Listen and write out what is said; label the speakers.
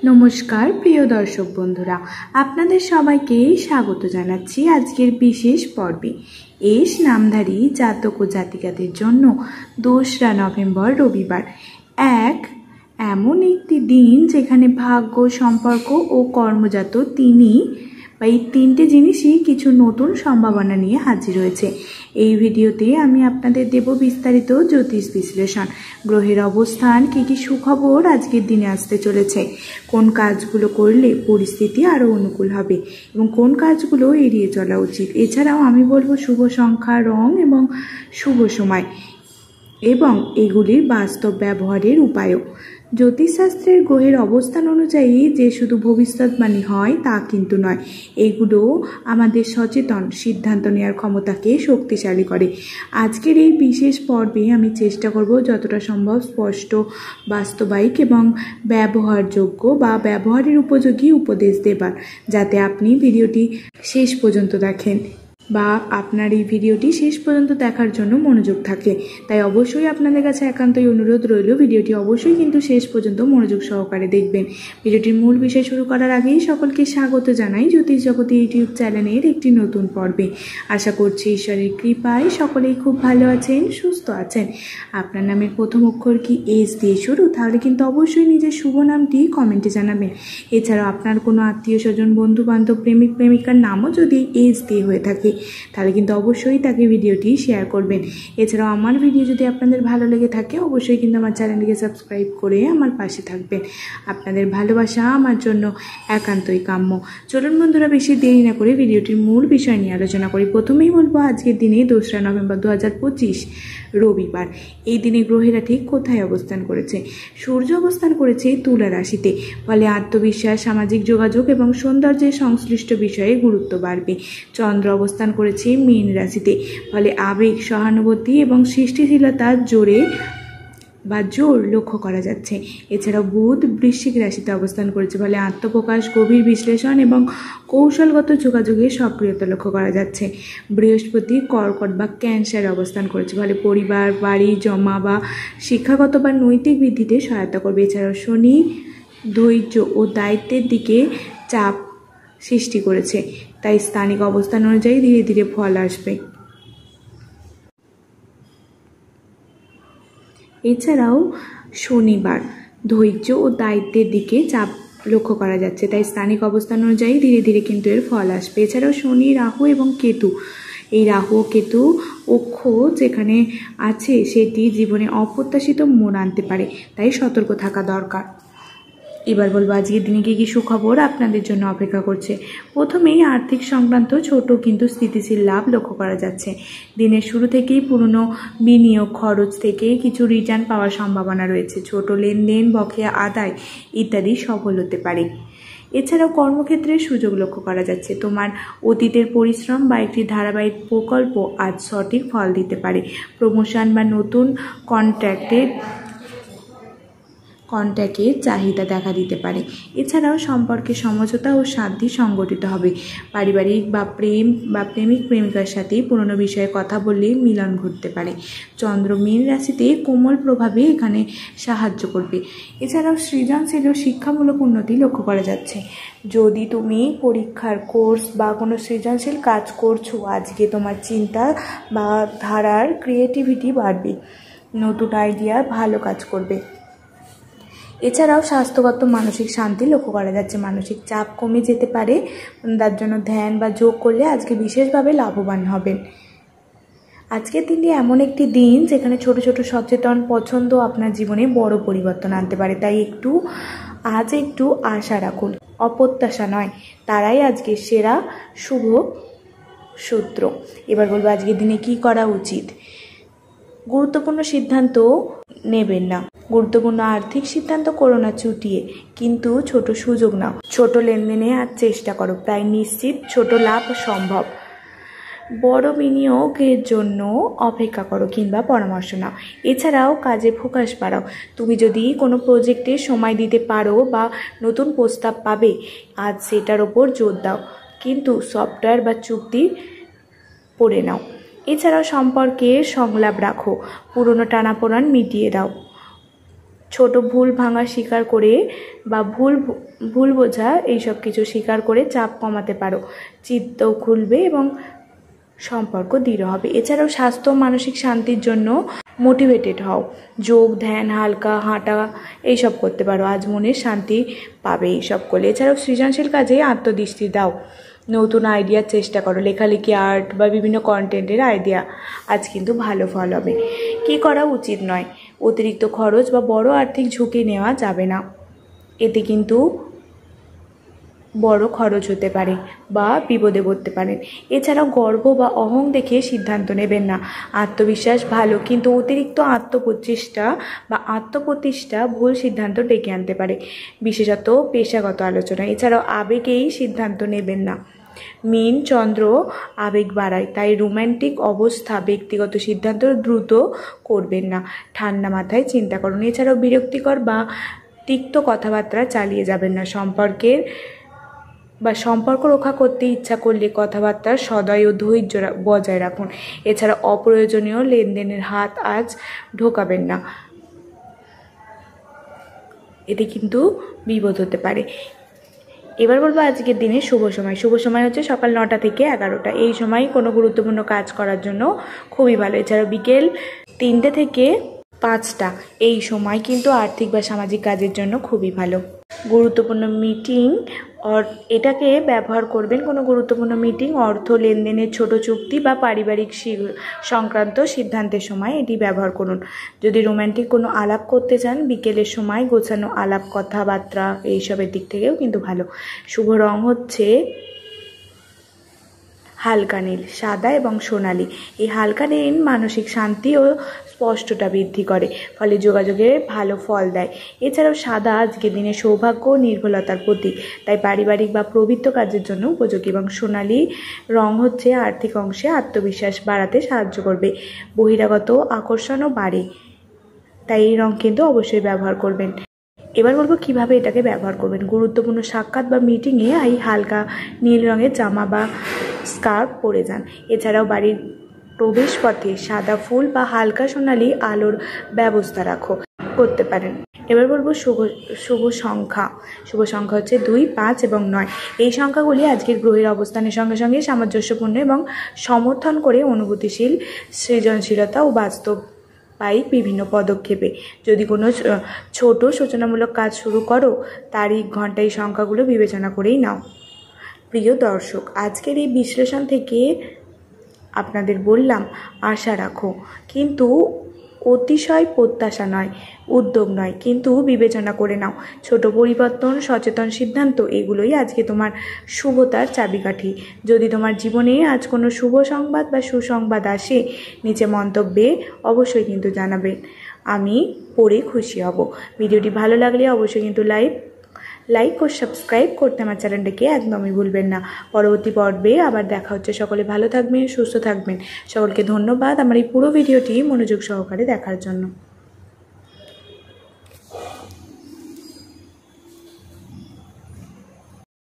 Speaker 1: নমস্কার প্রিয় দর্শক বন্ধুরা, আপনাদের সবাইকে স্বাগত জানাচ্ছি আজকের বিশেষ পর্বে। এস নামধারী জাতক ও জাতিকাদের জন্য 2রা নভেম্বর রবিবার এমন একটি দিন যেখানে ভাগ্য, সম্পর্ক ও কর্মজাত এই তিনটে জিনিসই কিছু নতুন সম্ভাবনা নিয়ে হাজির হয়েছে। এই ভিডিওতে আমি আপনাদের দেব বিস্তারিত জ্যোতিষ বিশ্লেষণ, গ্রহের অবস্থান, কী কী সুখবর আজকের দিনে আসতে চলেছে, কোন কাজগুলো করলে পরিস্থিতি আরও অনুকূল হবে এবং কোন কাজগুলো এড়িয়ে চলা উচিত। এছাড়াও আমি বলবো শুভ সংখ্যা, রং এবং শুভ সময় এবং এগুলির বাস্তব ব্যবহারের উপায়ও। জ্যোতিষশাস্ত্রের গ্রহের অবস্থান অনুযায়ী যে শুধু ভবিষ্যৎবাণী হয় তা কিন্তু নয়, এগুলো আমাদের সচেতন সিদ্ধান্ত নেওয়ার ক্ষমতাকে শক্তিশালী করে। আজকের এই বিশেষ পর্বে আমি চেষ্টা করব যতটা সম্ভব স্পষ্ট, বাস্তবায়িক এবং ব্যবহারযোগ্য বা ব্যবহারের উপযোগী উপদেশ দেবার, যাতে আপনি ভিডিওটি শেষ পর্যন্ত দেখেন বা আপনার এই ভিডিওটি শেষ পর্যন্ত দেখার জন্য মনোযোগ থাকে। তাই অবশ্যই আপনাদের কাছে একান্তই অনুরোধ রইল, ভিডিওটি অবশ্যই কিন্তু শেষ পর্যন্ত মনোযোগ সহকারে দেখবেন। ভিডিওটির মূল বিষয় শুরু করার আগেই সকলকে স্বাগত জানাই জ্যোতিষ জগতি ইউটিউব চ্যানেলের একটি নতুন পর্বে। আশা করছি ঈশ্বরের কৃপায় সকলেই খুব ভালো আছেন, সুস্থ আছেন। আপনার নামের প্রথম অক্ষর কি এস দিয়ে শুরু? তাহলে কিন্তু অবশ্যই নিজের শুভ নামটি কমেন্টে জানাবেন। এছাড়াও আপনার কোনো আত্মীয় স্বজন, বন্ধু বান্ধব, প্রেমিক প্রেমিকার নামও যদি এস দিয়ে হয়ে থাকে তাহলে কিন্তু অবশ্যই তাকে ভিডিওটি শেয়ার করবেন। এছাড়াও আমার ভিডিও যদি আপনাদের ভালো লেগে থাকে অবশ্যই কিন্তু আমার চ্যানেলটিকে সাবস্ক্রাইব করে আমার পাশে থাকবেন। আপনাদের ভালোবাসা আমার জন্য একান্তই কাম্য। চলুন বন্ধুরা, বেশি দেরি না করে ভিডিওটির মূল বিষয় নিয়ে আলোচনা করি। প্রথমেই বলবো আজকের দিনে 2রা নভেম্বর 2025 রবিবার। এই দিনে গ্রহেরা ঠিক কোথায় অবস্থান করেছে? সূর্য অবস্থান করেছে তুলা রাশিতে, ফলে আত্মবিশ্বাস, সামাজিক যোগাযোগ এবং সৌন্দর্যের সংশ্লিষ্ট বিষয়ে গুরুত্ব বাড়বে। চন্দ্র অবস্থান করেছে মীন রাশিতে, ফলে আবেগ, সহানুভূতি এবং সৃষ্টিশীলতার জোর লক্ষ্য করা যাচ্ছে। এছাড়াও বুধ বৃশ্চিক রাশিতে অবস্থান করেছে, ফলে আত্মপ্রকাশ, গভীর বিশ্লেষণ এবং কৌশলগত যোগাযোগের সক্রিয়তা লক্ষ্য করা যাচ্ছে। বৃহস্পতি কর্কট বা ক্যান্সারে অবস্থান করেছে, ফলে পরিবার, বাড়ি, জমা বা শিক্ষাগত বা নৈতিক বৃদ্ধিতে সহায়তা করবে। এছাড়াও শনি ধৈর্য ও দায়িত্বের দিকে চাপ সৃষ্টি করেছে, তাই স্থানিক অবস্থান অনুযায়ী ধীরে ধীরে ফল আসবে। এছাড়াও শনিবার ধৈর্য ও দায়িত্বের দিকে চাপ লক্ষ্য করা যাচ্ছে, তাই স্থানিক অবস্থান অনুযায়ী ধীরে ধীরে কিন্তু এর ফল আসবে। এছাড়াও শনি, রাহু এবং কেতু, এই রাহু ও কেতু অক্ষ যেখানে আছে সেটি জীবনে অপ্রত্যাশিত মোড় আনতে পারে, তাই সতর্ক থাকা দরকার। এবার বলবো আজকের দিনে কী কী সুখবর আপনাদের জন্য অপেক্ষা করছে। প্রথমেই আর্থিক সংক্রান্ত ছোট কিন্তু স্থিতিশীল লাভ লক্ষ্য করা যাচ্ছে। দিনের শুরু থেকেই পুরনো বিনিয়োগ, খরচ থেকে কিছু রিটার্ন পাওয়ার সম্ভাবনা রয়েছে। ছোট লেনদেন, বকেয়া আদায় ইত্যাদি সফল হতে পারে। এছাড়াও কর্মক্ষেত্রে সুযোগ লক্ষ্য করা যাচ্ছে। তোমার অতীতের পরিশ্রম বা একটি ধারাবাহিক প্রকল্প আজ সঠিক ফল দিতে পারে। প্রমোশন বা নতুন কন্ট্রাক্টের চাহিদা দেখা দিতে পারে। এছাড়াও সম্পর্কে সমঝোতা ও শান্তি সংগঠিত হবে। পারিবারিক বা প্রেমিক প্রেমিকার সাথে পুরনো বিষয়ে কথা বললে মিলন ঘটতে পারে। চন্দ্র মীন রাশিতে কোমল প্রভাবে এখানে সাহায্য করবে। এছাড়াও সৃজনশীল ও শিক্ষামূলক উন্নতি লক্ষ্য করা যাচ্ছে। যদি তুমি পরীক্ষার কোর্স বা কোনো সৃজনশীল কাজ করছো, আজকে তোমার চিন্তা বা ধারার ক্রিয়েটিভিটি বাড়বে, নতুন আইডিয়া ভালো কাজ করবে। এছাড়াও স্বাস্থ্যগত মানসিক শান্তি লক্ষ্য করা যাচ্ছে। মানসিক চাপ কমে যেতে পারে, তার জন্য ধ্যান বা যোগ করলে আজকে বিশেষভাবে লাভবান হবেন। আজকের দিনটি এমন একটি দিন যেখানে ছোট ছোট সচেতন পছন্দ আপনার জীবনে বড় পরিবর্তন আনতে পারে, তাই আজ একটু আশা রাখুন, অপ্রত্যাশা নয়, তারাই আজকে সেরা শুভ সূত্র। এবার বলবো আজকের দিনে কি করা উচিত। গুরুত্বপূর্ণ সিদ্ধান্ত নেবেন না, গুরুত্বপূর্ণ আর্থিক সিদ্ধান্ত করো না চুটিয়ে, কিন্তু ছোট সুযোগ নাও। ছোট লেনদেনে আজ চেষ্টা করো, প্রায় নিশ্চিত ছোট লাভ সম্ভব। বড় বিনিয়োগের জন্য অপেক্ষা করো কিংবা পরামর্শ নাও। এছাড়াও কাজে ফোকাস বাড়াও। তুমি যদি কোনো প্রজেক্টে সময় দিতে পারো বা নতুন প্রস্তাব পাবে, আজ সেটার ওপর জোর দাও, কিন্তু সফটওয়্যার বা চুক্তি পড়ে নাও। এছাড়াও সম্পর্কে সংলাপ রাখো, পুরনো টানাপোড়েন মিটিয়ে দাও। ছোট ভুল ভাঙা স্বীকার করে বা ভুল বোঝা এইসব কিছু স্বীকার করে চাপ কমাতে পারো। চিত্তও খুলবে এবং সম্পর্ক দৃঢ় হবে। এছাড়াও স্বাস্থ্য মানসিক শান্তির জন্য মোটিভেটেড হও। যোগ, ধ্যান, হালকা হাঁটা এইসব করতে পারো। আজ মনের শান্তি পাবে এইসব করলে। এছাড়াও সৃজনশীল কাজে আত্মদৃষ্টি দাও। নতুন আইডিয়ার চেষ্টা করো। লেখালেখি, আর্ট বা বিভিন্ন কন্টেন্টের আইডিয়া আজ কিন্তু ভালো ফল হবে। কী করা উচিত নয়? অতিরিক্ত খরচ বা বড় আর্থিক ঝুঁকি নেওয়া যাবে না। এতে কিন্তু বড় খরচ হতে পারে বা বিপদে পড়তে পারেন। এছাড়াও গর্ব বা অহং দেখে সিদ্ধান্ত নেবেন না। আত্মবিশ্বাস ভালো, কিন্তু অতিরিক্ত আত্মপ্রতিষ্ঠা ভুল সিদ্ধান্ত ডেকে আনতে পারে, বিশেষত পেশাগত আলোচনা। এছাড়াও আবেগেই সিদ্ধান্ত নেবেন না। মীন চন্দ্র আবেগ বাড়ায়, তাই রোম্যান্টিক অবস্থা ব্যক্তিগত সিদ্ধান্ত দ্রুত করবেন না। ঠান্ডা মাথায় চিন্তা করুন। এছাড়াও বিরক্তিকর বা তিক্ত কথাবার্তা চালিয়ে যাবেন না। সম্পর্ক রক্ষা করতে ইচ্ছা করলে কথাবার্তার সদয় ও ধৈর্য বজায় রাখুন। এছাড়া অপ্রয়োজনীয় লেনদেনের হাত আজ ঢোকাবেন না, এতে কিন্তু বিপদ হতে পারে। এবার বলবো আজকের দিনে শুভ সময় হচ্ছে সকাল 9টা থেকে 11টা। এই সময় কোনো গুরুত্বপূর্ণ কাজ করার জন্য খুবই ভালো। এছাড়াও বিকেল 3টে থেকে 5টা এই সময় কিন্তু আর্থিক বা সামাজিক কাজের জন্য খুবই ভালো। গুরুত্বপূর্ণ মিটিং এটাকে ব্যবহার করবেন। কোনো গুরুত্বপূর্ণ মিটিং, অর্থ লেনদেনের ছোট চুক্তি বা পারিবারিক সংক্রান্ত সিদ্ধান্তের সময় এটি ব্যবহার করুন। যদি রোম্যান্টিক কোনো আলাপ করতে চান, বিকেলের সময় গোছানো আলাপ, কথাবার্তা এইসবের দিক থেকেও কিন্তু ভালো। শুভ রং হচ্ছে হালকা নীল, সাদা এবং সোনালি। এই হালকা নীল মানসিক শান্তি ও স্পষ্টতা বৃদ্ধি করে, ফলে যোগাযোগে ভালো ফল দেয়। এছাড়াও সাদা আজকের দিনে সৌভাগ্য ও নির্ভুলতার প্রতীক, তাই পারিবারিক বা পবিত্র কাজের জন্য উপযোগী। এবং সোনালি রং হচ্ছে আর্থিক অংশে আত্মবিশ্বাস বাড়াতে সাহায্য করবে, বহিরাগত আকর্ষণও বাড়ে, তাই এই রং কিন্তু অবশ্যই ব্যবহার করবেন। এবার বলবো কিভাবে এটাকে ব্যবহার করবেন। গুরুত্বপূর্ণ সাক্ষাৎ বা মিটিংয়ে এই হালকা নীল রঙের জামা বা স্কার্ফ পরে যান। এছাড়াও বাড়ির প্রবেশপথে সাদা ফুল বা হালকা সোনালি আলোর ব্যবস্থা করতে পারেন। এবার বলবো শুভ সংখ্যা হচ্ছে 2, 5 এবং 9। এই সংখ্যাগুলি আজকের গ্রহের অবস্থানের সঙ্গে সঙ্গে সামঞ্জস্যপূর্ণ এবং সমর্থন করে অনুভূতিশীল, সৃজনশীলতা ও বাস্তবায়িক বিভিন্ন পদক্ষেপে। যদি কোনো ছোট সূচনামূলক কাজ শুরু করো, তারিখ, ঘন্টা এই সংখ্যাগুলো বিবেচনা করেই নাও। প্রিয় দর্শক, আজকের এই বিশ্লেষণ থেকে আপনাদের বললাম আশা রাখো, কিন্তু অতিশয় প্রত্যাশা নয়, উদ্যোগ নয়, কিন্তু বিবেচনা করে নাও। ছোট পরিবর্তন, সচেতন সিদ্ধান্ত, এগুলোই আজকে তোমার শুভতার চাবিকাঠি। যদি তোমার জীবনে আজ কোনো শুভ সংবাদ বা সুসংবাদ আসে, নিচে মন্তব্যে অবশ্যই কিন্তু জানাবেন। আমি পড়ে খুশি হব। ভিডিওটি ভালো লাগলে অবশ্যই কিন্তু লাইক ও সাবস্ক্রাইব করতে আমার চ্যানেলটাকে একদমই ভুলবেন না। পরবর্তী পর্বে আবার দেখা হচ্ছে। সকলে ভালো থাকবেন, সুস্থ থাকবেন। সকলকে ধন্যবাদ আমার এই পুরো ভিডিওটি মনোযোগ সহকারে দেখার জন্য।